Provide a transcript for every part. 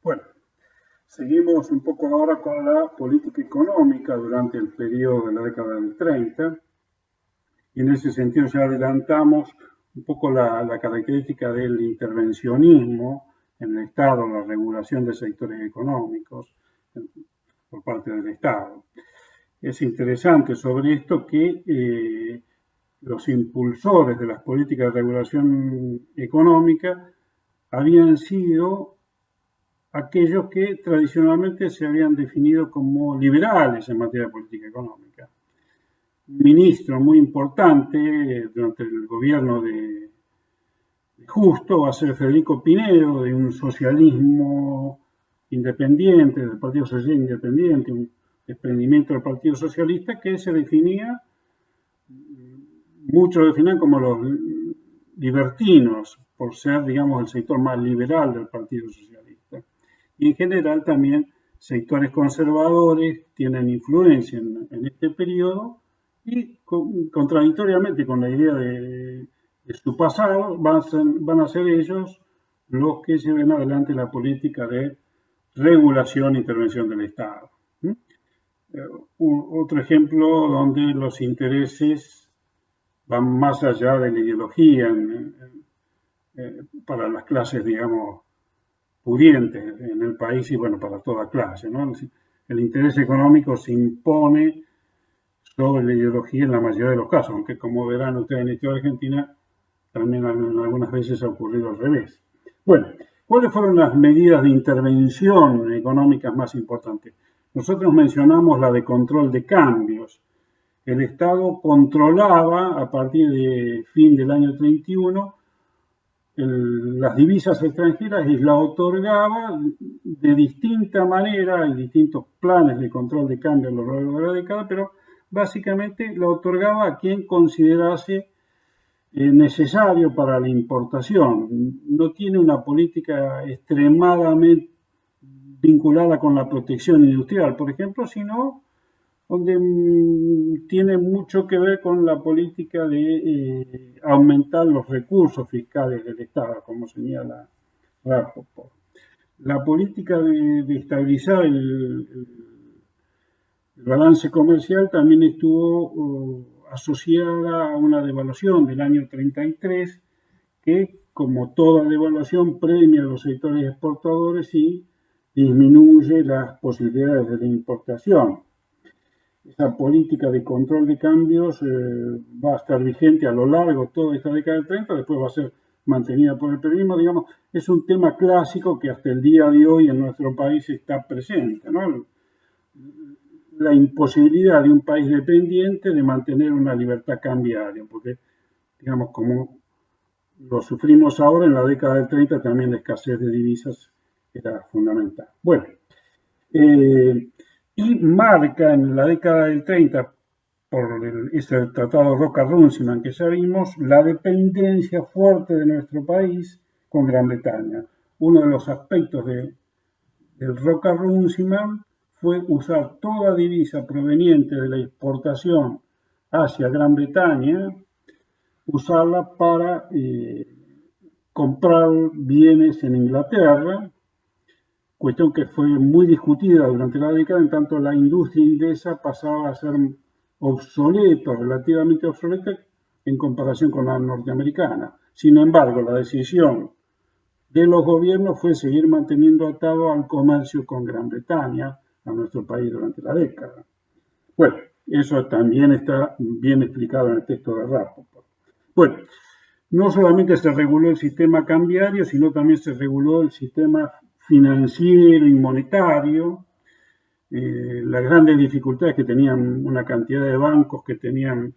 Bueno, seguimos un poco ahora con la política económica durante el periodo de la década del 30 y en ese sentido ya adelantamos un poco la característica del intervencionismo en el Estado, la regulación de sectores económicos por parte del Estado. Es interesante sobre esto que los impulsores de las políticas de regulación económica habían sido aquellos que tradicionalmente se habían definido como liberales en materia de política económica. Un ministro muy importante durante el gobierno de Justo va a ser Federico Pinedo, de un socialismo independiente, del Partido Socialista Independiente, un desprendimiento del Partido Socialista que se definía, muchos lo definían como los libertinos, por ser, digamos, el sector más liberal del Partido Socialista. Y en general también sectores conservadores tienen influencia en este periodo y contradictoriamente con la idea de su pasado van a ser ellos los que lleven adelante la política de regulación e intervención del Estado. Otro ejemplo donde los intereses van más allá de la ideología para las clases, digamos, pudientes en el país y, bueno, para toda clase, ¿no? El interés económico se impone sobre la ideología en la mayoría de los casos, aunque como verán ustedes en la historia argentina, también algunas veces ha ocurrido al revés. Bueno, ¿cuáles fueron las medidas de intervención económicas más importantes? Nosotros mencionamos la de control de cambios. El Estado controlaba a partir de fin del año 31 las divisas extranjeras y las otorgaba de distinta manera, hay distintos planes de control de cambio a lo largo de la década, pero básicamente la otorgaba a quien considerase necesario para la importación. No tiene una política extremadamente vinculada con la protección industrial, por ejemplo, sino donde tiene mucho que ver con la política de aumentar los recursos fiscales del Estado, como señala Rapoport. La política de estabilizar el balance comercial también estuvo asociada a una devaluación del año 33, que, como toda devaluación, premia a los sectores exportadores y disminuye las posibilidades de la importación. Esa política de control de cambios va a estar vigente a lo largo de toda esta década del 30, después va a ser mantenida por el peronismo, digamos, es un tema clásico que hasta el día de hoy en nuestro país está presente, ¿no? La imposibilidad de un país dependiente de mantener una libertad cambiaria, porque, digamos, como lo sufrimos ahora, en la década del 30 también la escasez de divisas era fundamental. Bueno, y marca en la década del 30, por ese tratado Roca-Runciman que ya vimos, la dependencia fuerte de nuestro país con Gran Bretaña. Uno de los aspectos del Roca-Runciman fue usar toda divisa proveniente de la exportación hacia Gran Bretaña, usarla para comprar bienes en Inglaterra, cuestión que fue muy discutida durante la década, en tanto la industria inglesa pasaba a ser obsoleta, relativamente obsoleta, en comparación con la norteamericana. Sin embargo, la decisión de los gobiernos fue seguir manteniendo atado al comercio con Gran Bretaña, a nuestro país durante la década. Bueno, eso también está bien explicado en el texto de Rapoport. Bueno, no solamente se reguló el sistema cambiario, sino también se reguló el sistema financiero y monetario. Las grandes dificultades que tenían una cantidad de bancos que tenían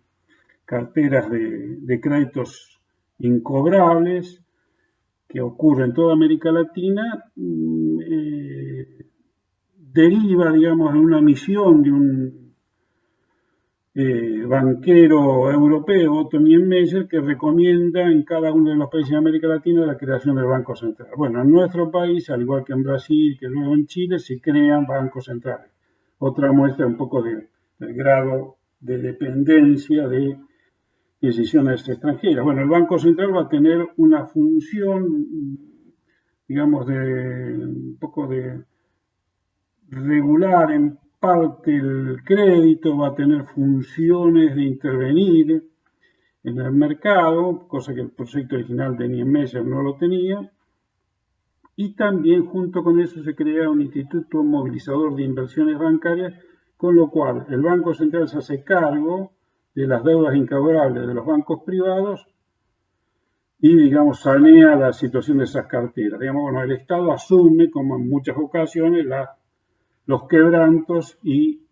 carteras de créditos incobrables, que ocurre en toda América Latina, deriva, digamos, en una misión de un banquero europeo, Otto Niemeyer, que recomienda en cada uno de los países de América Latina la creación del Banco Central. Bueno, en nuestro país, al igual que en Brasil, que luego en Chile, se crean bancos centrales. Otra muestra un poco del grado de dependencia de decisiones extranjeras. Bueno, el Banco Central va a tener una función digamos, de un poco de regular en parte el crédito, va a tener funciones de intervenir en el mercado, cosa que el proyecto original de Niemeyer no lo tenía, y también junto con eso se crea un instituto movilizador de inversiones bancarias, con lo cual el Banco Central se hace cargo de las deudas incobrables de los bancos privados y, digamos, sanea la situación de esas carteras. Digamos, bueno, el Estado asume, como en muchas ocasiones, los quebrantos y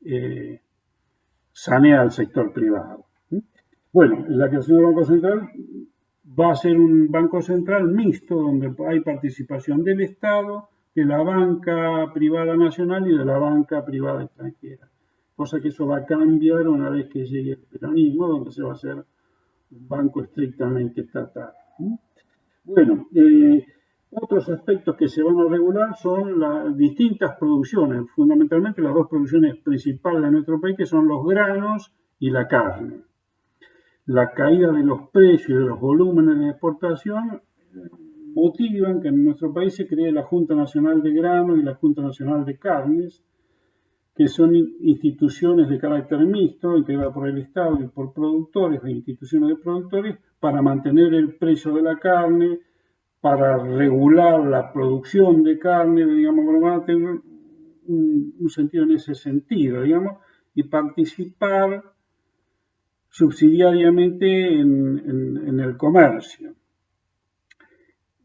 sanea al sector privado. Bueno, la creación del Banco Central va a ser un banco central mixto, donde hay participación del Estado, de la banca privada nacional y de la banca privada extranjera. Cosa que eso va a cambiar una vez que llegue el peronismo, donde se va a hacer un banco estrictamente estatal. Bueno, otros aspectos que se van a regular son las distintas producciones, fundamentalmente las dos producciones principales de nuestro país, que son los granos y la carne. La caída de los precios y de los volúmenes de exportación motivan que en nuestro país se cree la Junta Nacional de Granos y la Junta Nacional de Carnes, que son instituciones de carácter mixto, integradas por el Estado y por productores e instituciones de productores, para mantener el precio de la carne, para regular la producción de carne, digamos, van a tener un sentido en ese sentido, digamos, y participar subsidiariamente en el comercio.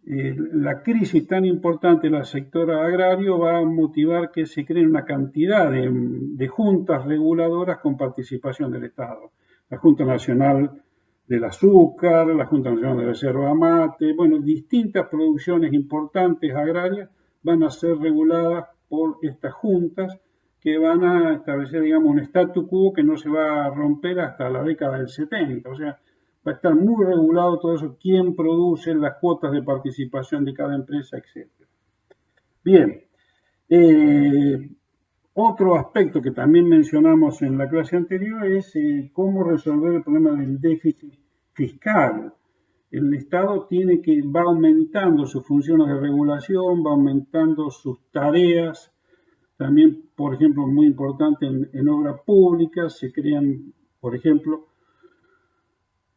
La crisis tan importante del sector agrario va a motivar que se creen una cantidad de juntas reguladoras con participación del Estado. La Junta Nacional del Azúcar, la Junta Nacional de Reserva Mate, bueno, distintas producciones importantes agrarias van a ser reguladas por estas juntas que van a establecer, digamos, un statu quo que no se va a romper hasta la década del 70. O sea, va a estar muy regulado todo eso, quién produce, las cuotas de participación de cada empresa, etc. Bien, otro aspecto que también mencionamos en la clase anterior es cómo resolver el problema del déficit fiscal. El Estado va aumentando sus funciones de regulación, va aumentando sus tareas. También, por ejemplo, muy importante en obras públicas, se crean, por ejemplo,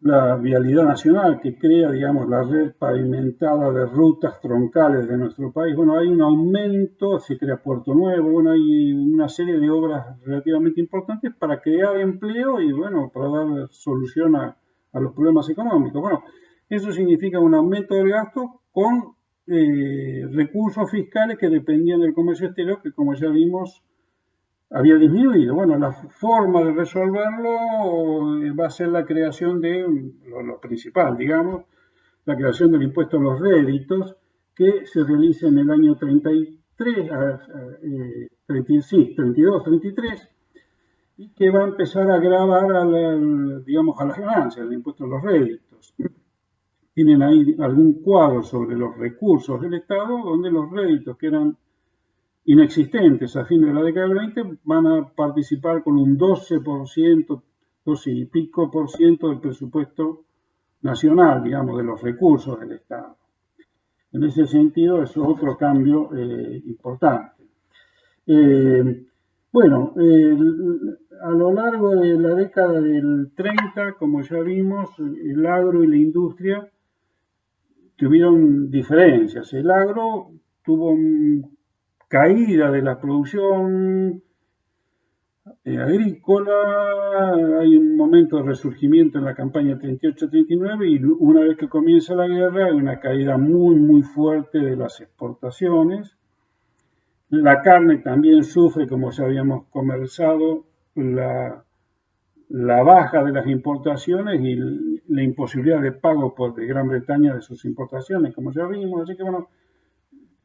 la vialidad nacional, que crea, digamos, la red pavimentada de rutas troncales de nuestro país. Bueno, hay un aumento, se crea Puerto Nuevo, bueno, hay una serie de obras relativamente importantes para crear empleo y, bueno, para dar solución a los problemas económicos. Bueno, eso significa un aumento del gasto con recursos fiscales que dependían del comercio exterior, que como ya vimos, había disminuido. Bueno, la forma de resolverlo va a ser la creación de, lo principal, digamos, la creación del impuesto a los réditos, que se realiza en el año 33, 32, 33, y que va a empezar a gravar, digamos, a las ganancias, el impuesto a los réditos. Tienen ahí algún cuadro sobre los recursos del Estado, donde los réditos que eran inexistentes a fines de la década del 20 van a participar con un 12%, 12 y pico por ciento del presupuesto nacional, digamos, de los recursos del Estado. En ese sentido, eso es otro cambio importante. Bueno, a lo largo de la década del 30, como ya vimos, el agro y la industria tuvieron diferencias. El agro tuvo caída de la producción agrícola, hay un momento de resurgimiento en la campaña 38-39 y una vez que comienza la guerra hay una caída muy, muy fuerte de las exportaciones. La carne también sufre, como ya habíamos conversado, la baja de las importaciones y la imposibilidad de pago de Gran Bretaña de sus importaciones, como ya vimos. Así que, bueno,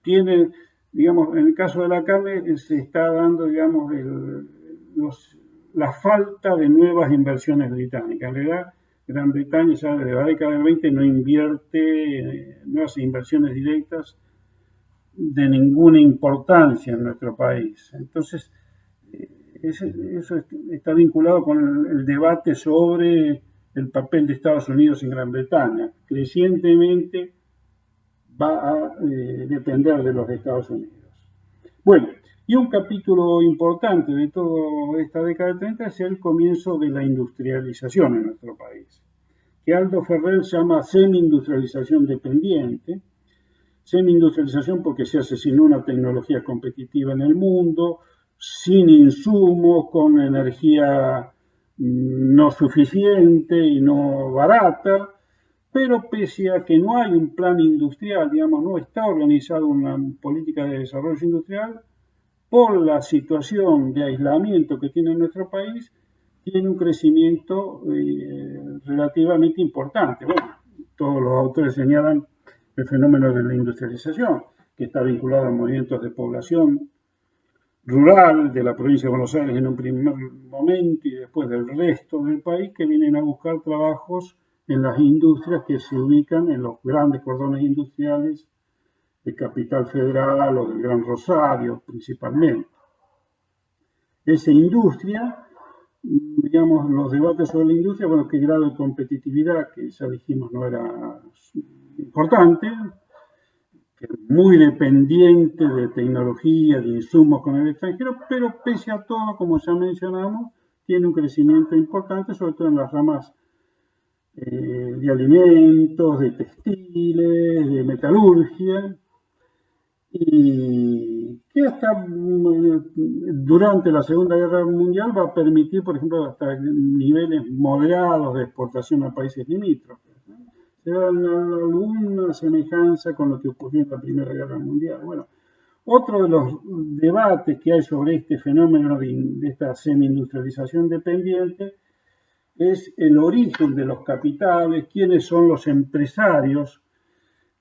tiene, digamos, en el caso de la carne se está dando, digamos, la falta de nuevas inversiones británicas. En realidad, Gran Bretaña ya desde la década del 20 no invierte, no hace inversiones directas de ninguna importancia en nuestro país. Entonces, eso está vinculado con el debate sobre el papel de Estados Unidos en Gran Bretaña. Crecientemente va a depender de los Estados Unidos. Bueno, y un capítulo importante de toda esta década de 30 es el comienzo de la industrialización en nuestro país, que Aldo Ferrer llama semi-industrialización dependiente. Semi-industrialización porque se hace sin una tecnología competitiva en el mundo, sin insumos, con energía no suficiente y no barata, pero pese a que no hay un plan industrial, digamos, no está organizada una política de desarrollo industrial, por la situación de aislamiento que tiene nuestro país, tiene un crecimiento relativamente importante. Bueno, todos los autores señalan el fenómeno de la industrialización, que está vinculado a movimientos de población rural de la provincia de Buenos Aires en un primer momento y después del resto del país, que vienen a buscar trabajos en las industrias que se ubican en los grandes cordones industriales de Capital Federal o del Gran Rosario principalmente. Esa industria, digamos, los debates sobre la industria, bueno, qué grado de competitividad, que ya dijimos no era importante, que es muy dependiente de tecnología, de insumos con el extranjero, pero pese a todo, como ya mencionamos, tiene un crecimiento importante, sobre todo en las ramas de alimentos, de textiles, de metalurgia, y que hasta durante la Segunda Guerra Mundial va a permitir, por ejemplo, hasta niveles moderados de exportación a países limítrofes. Se da alguna semejanza con lo que ocurrió en la Primera Guerra Mundial. Bueno, otro de los debates que hay sobre este fenómeno de esta semi-industrialización dependiente es el origen de los capitales, quiénes son los empresarios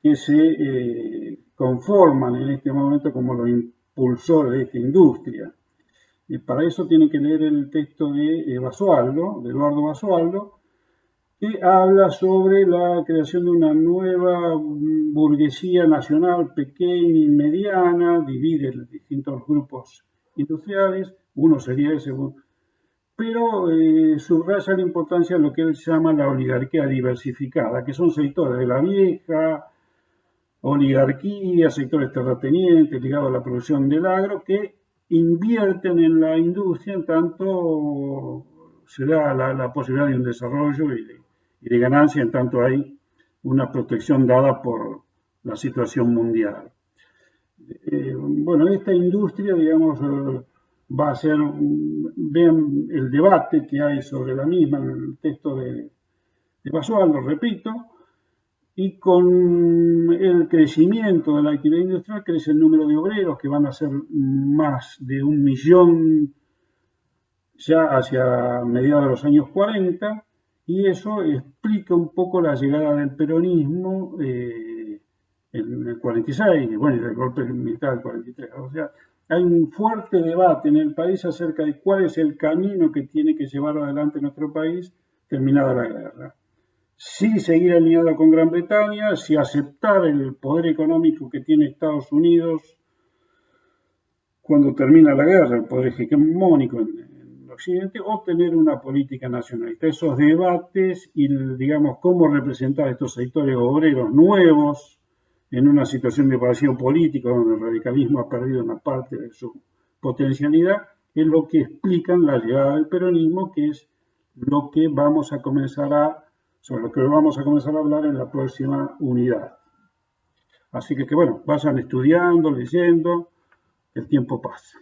que se conforman en este momento como los impulsores de esta industria. Y para eso tienen que leer el texto de Basualdo, de Eduardo Basualdo, que habla sobre la creación de una nueva burguesía nacional pequeña y mediana, divide los distintos grupos industriales, uno sería ese, pero subraya la importancia de lo que él llama la oligarquía diversificada, que son sectores de la vieja oligarquía, sectores terratenientes ligados a la producción del agro, que invierten en la industria en tanto se da la posibilidad de un desarrollo y de ganancia, en tanto hay una protección dada por la situación mundial. Bueno, esta industria, digamos, va a ser, vean el debate que hay sobre la misma en el texto de Basualdo, repito, y con el crecimiento de la actividad industrial crece el número de obreros, que van a ser más de 1 millón ya hacia mediados de los años 40, y eso explica un poco la llegada del peronismo en el 46, y bueno, y del golpe militar del 43. O sea, hay un fuerte debate en el país acerca de cuál es el camino que tiene que llevar adelante nuestro país terminada la guerra. Si seguir alineado con Gran Bretaña, si aceptar el poder económico que tiene Estados Unidos cuando termina la guerra, el poder hegemónico en Occidente, o tener una política nacionalista. Esos debates y, digamos, cómo representar estos sectores obreros nuevos en una situación de vacío político donde el radicalismo ha perdido una parte de su potencialidad, es lo que explican la llegada del peronismo, que es lo que vamos a comenzar sobre lo que vamos a comenzar a hablar en la próxima unidad. Así que bueno, vayan estudiando, leyendo, el tiempo pasa.